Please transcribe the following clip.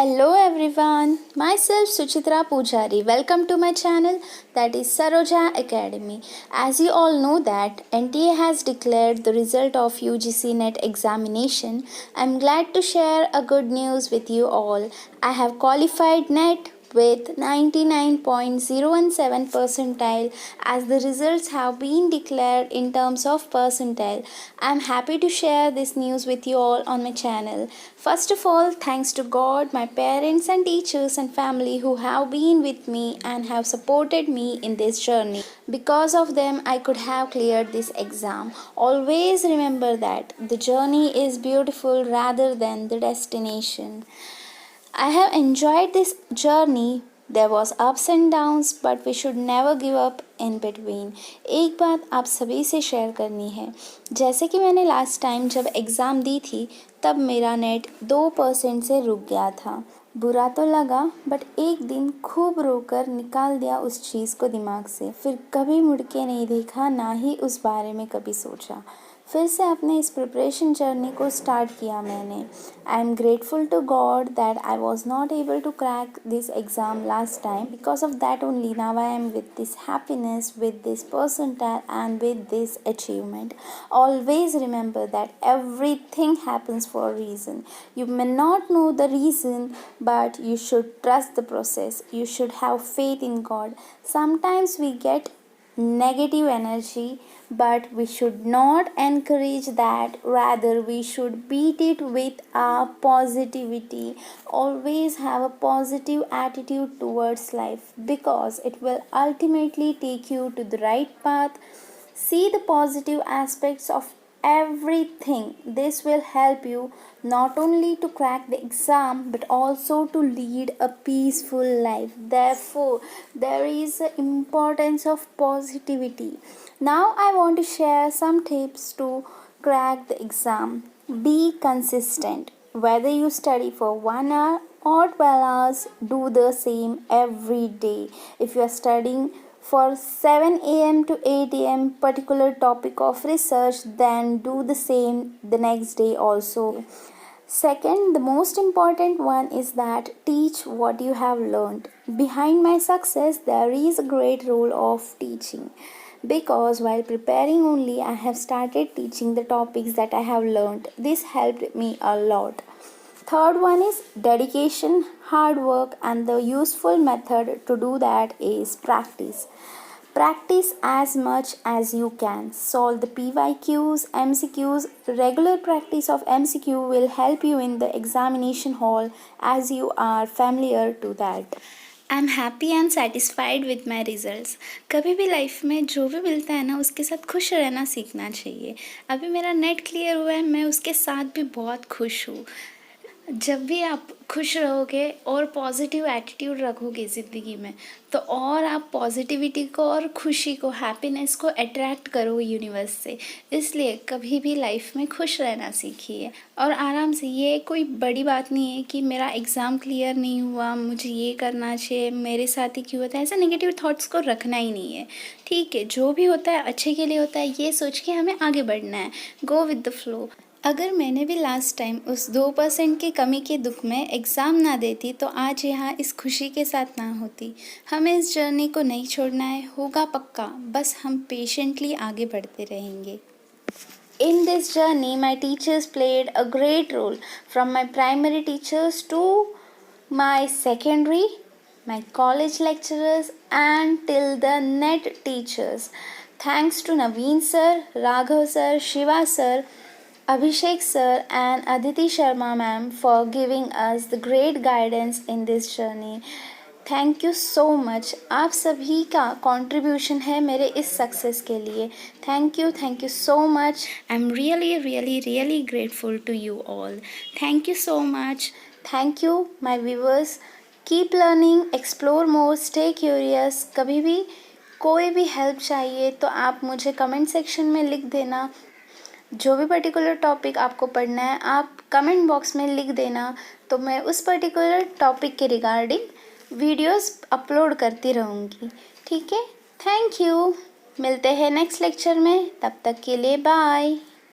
Hello everyone, myself Suchitra Pujari. Welcome to my channel, that is Saroja Academy. As you all know that NTA has declared the result of UGC NET examination. I'm glad to share a good news with you all. I have qualified NET with 99.017 percentile as the results have been declared in terms of percentile. I'm happy to share this news with you all on my channel. First of all, thanks to God, my parents and teachers and family who have been with me and have supported me in this journey. Because of them, I could have cleared this exam. Always remember that the journey is beautiful rather than the destination. I have enjoyed this journey. There was ups and downs, but we should never give up in between. एक बात आप सभी से share करनी है, जैसे कि मैंने लास्ट टाइम जब एग्ज़ाम दी थी तब मेरा नेट 2% से रुक गया था। बुरा तो लगा, बट एक दिन खूब रोकर निकाल दिया उस चीज़ को दिमाग से। फिर कभी मुड़ के नहीं देखा, ना ही उस बारे में कभी सोचा। फिर से अपने इस प्रिपरेशन जर्नी को स्टार्ट किया मैंने। I am grateful to God that I was not able to crack this exam last time. Because of that only now I am with this happiness, with this percentile and with this achievement. Always remember that everything happens for a reason. You may not know the reason, but you should trust the process. You should have faith in God. Sometimes we get negative energy, but we should not encourage that. Rather, we should beat it with our positivity. Always have a positive attitude towards life, because it will ultimately take you to the right path. See the positive aspects of everything. This will help you not only to crack the exam but also to lead a peaceful life. Therefore, there is the importance of positivity. Now I want to share some tips to crack the exam. Be consistent. Whether you study for 1 hour or 12 hours, do the same every day. If you are studying for 7 a.m. to 8 a.m. particular topic of research, then do the same the next day also. Second, the most important one is that teach what you have learned. Behind my success, there is a great role of teaching, because while preparing only I have started teaching the topics that I have learned. This helped me a lot. Third one is dedication, hard work, and the useful method to do that is practice. Practice as much as you can. Solve the PYQs, MCQs. Regular practice of MCQ will help you in the examination hall as you are familiar to that. I am happy and satisfied with my results. कभी भी life में जो भी मिलता है ना, उसके साथ खुश रहना सीखना चाहिए. अभी मेरा नेट क्लियर हुआ है, मैं उसके साथ भी बहुत खुश हूँ. जब भी आप खुश रहोगे और पॉजिटिव एटीट्यूड रखोगे ज़िंदगी में, तो और आप पॉजिटिविटी को और खुशी को, हैप्पीनेस को अट्रैक्ट करोगे यूनिवर्स से. इसलिए कभी भी लाइफ में खुश रहना सीखिए और आराम से. ये कोई बड़ी बात नहीं है कि मेरा एग्ज़ाम क्लियर नहीं हुआ, मुझे ये करना चाहिए, मेरे साथ ही क्यों होता है. ऐसा नेगेटिव थॉट्स को रखना ही नहीं है. ठीक है, जो भी होता है अच्छे के लिए होता है, ये सोच के हमें आगे बढ़ना है. Go with the flow. अगर मैंने भी लास्ट टाइम उस 2% की कमी के दुख में एग्ज़ाम ना देती, तो आज यहाँ इस खुशी के साथ ना होती. हमें इस जर्नी को नहीं छोड़ना है, होगा पक्का. बस हम पेशेंटली आगे बढ़ते रहेंगे. In this journey, my teachers played a great role, from my primary teachers to my secondary, my college lecturers, and till the NET teachers. Thanks to Naveen sir, Raghav sir, Shiva sir, Abhishek sir and Aditi Sharma ma'am for giving us the great guidance in this journey. Thank you so much. आप सभी का contribution है मेरे इस success के लिए. Thank you so much. I am really grateful to you all. Thank you so much. Thank you my viewers. Keep learning, explore more, stay curious. कभी भी कोई भी हेल्प चाहिए तो आप मुझे कमेंट सेक्शन में लिख देना. जो भी पर्टिकुलर टॉपिक आपको पढ़ना है, आप कमेंट बॉक्स में लिख देना, तो मैं उस पर्टिकुलर टॉपिक के रिगार्डिंग वीडियोस अपलोड करती रहूँगी. ठीक है, थैंक यू. मिलते हैं नेक्स्ट लेक्चर में. तब तक के लिए बाय.